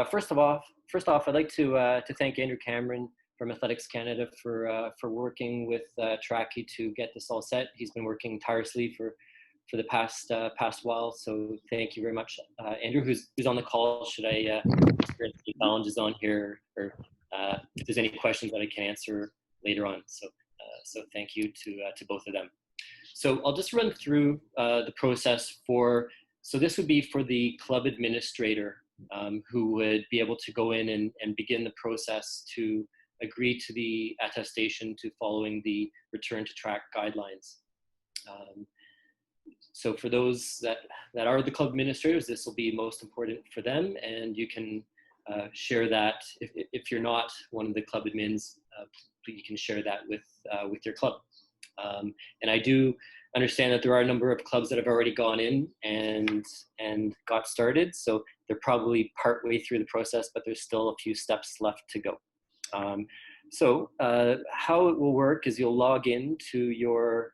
First off, I'd like to thank Andrew Cameron from Athletics Canada for working with Tracky to get this all set. He's been working tirelessly for the past while. So thank you very much, Andrew, who's on the call. Should I experience any challenges on here, or if there's any questions that I can answer later on. So thank you to both of them. So I'll just run through the process for. So this would be for the club administrator, who would be able to go in and begin the process to agree to the attestation to following the return to track guidelines. So for those that are the club administrators, this will be most important for them, and you can share that. If you're not one of the club admins, you can share that with your club. And I do understand that there are a number of clubs that have already gone in and got started. So they're probably partway through the process, but there's still a few steps left to go. So how it will work is you'll log in to your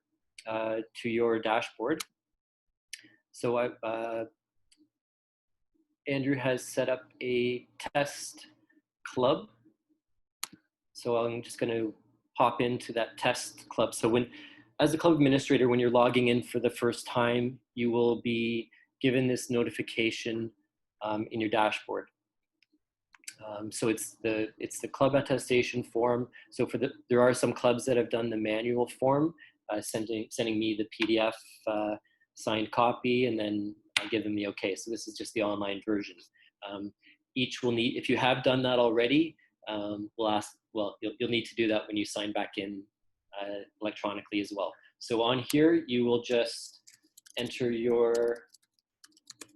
dashboard. So Andrew has set up a test club. So I'm just going to hop into that test club. So as a club administrator, when you're logging in for the first time, you will be given this notification in your dashboard. So it's the club attestation form. So there are some clubs that have done the manual form, sending me the PDF signed copy, and then I give them the okay. So this is just the online version. Each will need, if you have done that already, you'll need to do that when you sign back in electronically as well. So on here, you will just enter your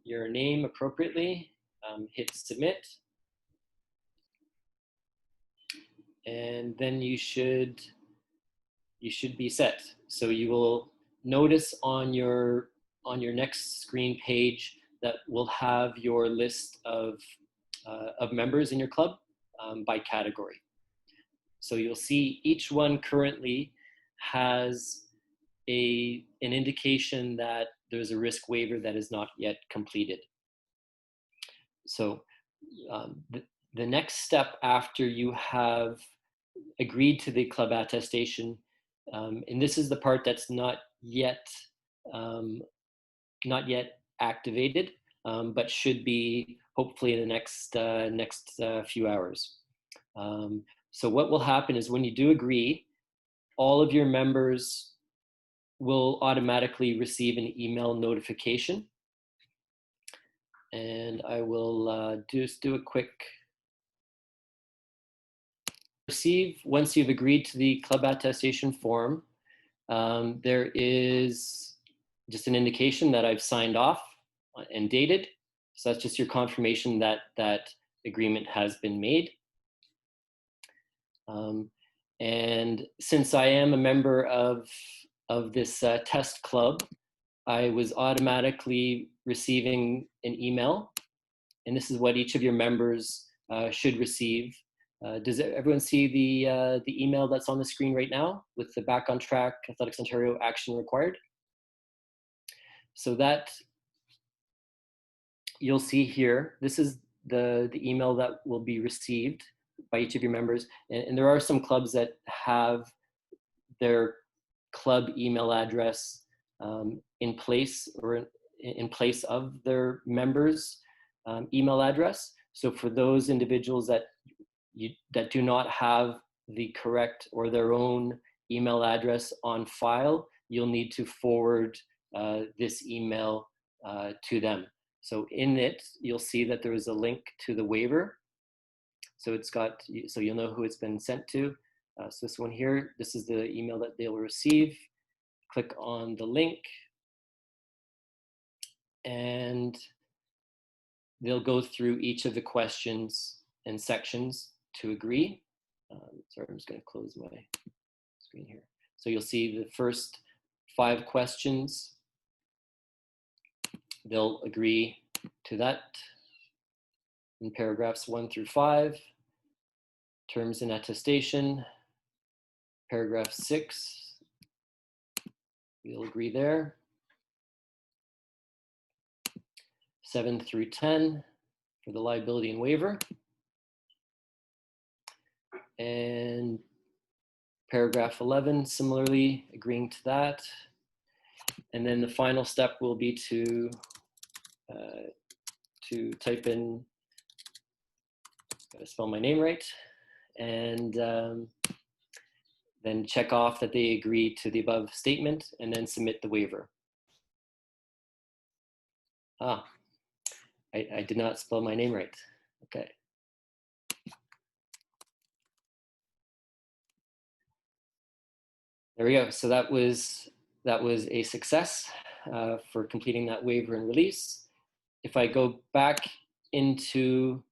name appropriately, hit submit, and then you should be set. So you will notice on your next screen page that will have your list of members in your club by category. So you'll see each one currently has an indication that there's a risk waiver that is not yet completed. So the next step after you have agreed to the club attestation, and this is the part that's not yet activated, but should be hopefully in the next few hours. So what will happen is when you do agree, all of your members will automatically receive an email notification. And I will just do a quick receive. Once you've agreed to the club attestation form, there is just an indication that I've signed off and dated. So that's just your confirmation that that agreement has been made. And since I am a member of this test club, I was automatically receiving an email, and this is what each of your members should receive. Does everyone see the email that's on the screen right now with the Back on Track Athletics Ontario action required? So that you'll see here, this is the email that will be received by each of your members. And there are some clubs that have their club email address in place or in place of their members' email address. So for those individuals that do not have the correct or their own email address on file, you'll need to forward this email to them. So in it, you'll see that there is a link to the waiver. So so you'll know who it's been sent to. So this one here, this is the email that they'll receive. Click on the link, and they'll go through each of the questions and sections to agree. Sorry, I'm just going to close my screen here. So you'll see the first 5 questions. They'll agree to that in paragraphs 1 through 5. Terms and attestation. Paragraph 6, we'll agree there. 7 through 10 for the liability and waiver. And paragraph 11, similarly agreeing to that. And then the final step will be to type in, gotta spell my name right, and then check off that they agree to the above statement, and then submit the waiver. I did not spell my name right. Okay. There we go. So that was a success for completing that waiver and release. If I go back into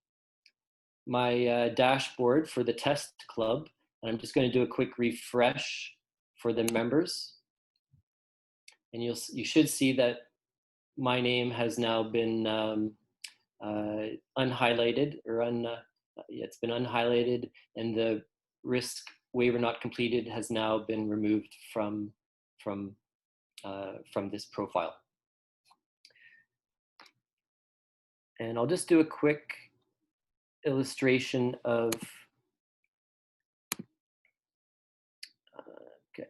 my dashboard for the test club, and I'm just going to do a quick refresh for the members, and you should see that my name has now been unhighlighted, or it's been unhighlighted, and the risk waiver not completed has now been removed from this profile. And I'll just do a quick illustration of okay.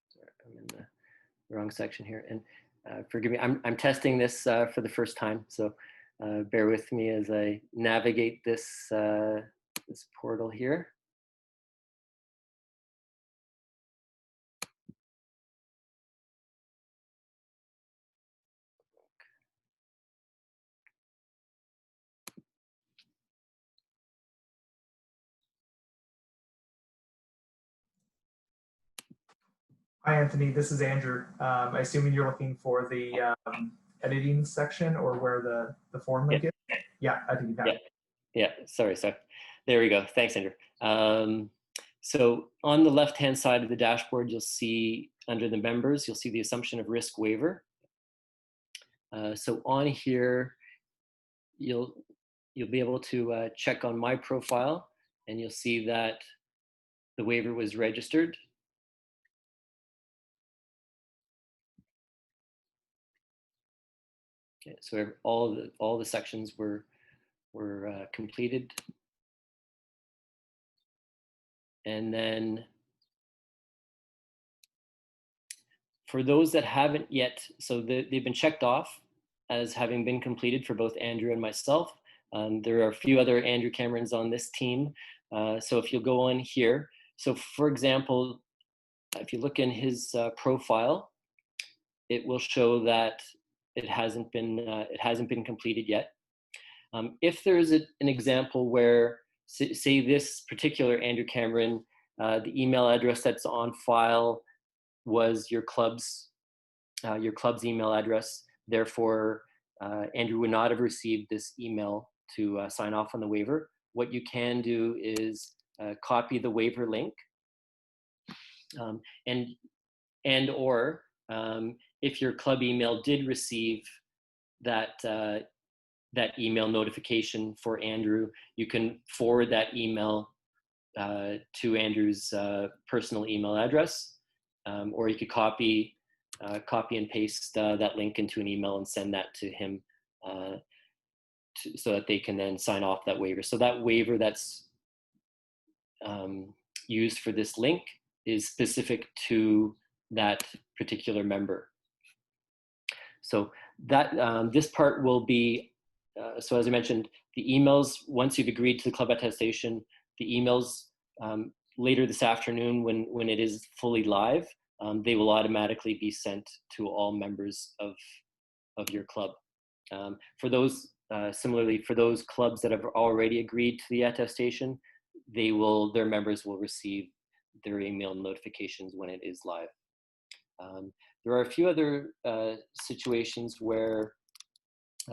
Sorry, I'm in the wrong section here, and forgive me, I'm testing this for the first time, so bear with me as I navigate this this portal here. Hi, Anthony. This is Andrew. I assume you're looking for the editing section or where the form link is? Yeah, I think you got it. Yeah, sorry. There we go. Thanks, Andrew. So on the left-hand side of the dashboard, you'll see under the members, you'll see the assumption of risk waiver. So on here, you'll be able to check on my profile, and you'll see that the waiver was registered. Okay, so all the sections were completed. And then for those that haven't yet, so they've been checked off as having been completed for both Andrew and myself. There are a few other Andrew Camerons on this team. So if you'll go on here, so for example, if you look in his profile, it will show that it hasn't been completed yet. If there's an example where, say this particular Andrew Cameron, the email address that's on file was your club's email address, therefore Andrew would not have received this email to sign off on the waiver. What you can do is copy the waiver link, and or if your club email did receive that email notification for Andrew, you can forward that email to Andrew's personal email address, or you could copy and paste that link into an email and send that to him so that they can then sign off that waiver. So that waiver that's used for this link is specific to that particular member. So that this part will be, so as I mentioned, the emails, once you've agreed to the club attestation, the emails later this afternoon when it is fully live, they will automatically be sent to all members of your club. For those, similarly, for those clubs that have already agreed to the attestation, their members will receive their email notifications when it is live. There are a few other situations where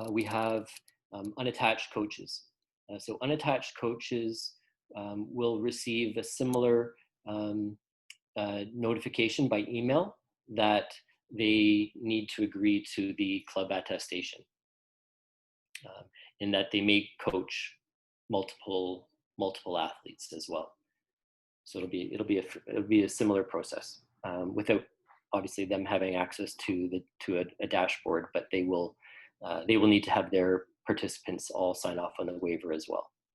we have unattached coaches. So unattached coaches will receive a similar notification by email that they need to agree to the club attestation. in that they may coach multiple athletes as well. So it'll be a similar process without obviously them having access to a dashboard, but they will need to have their participants all sign off on the waiver as well.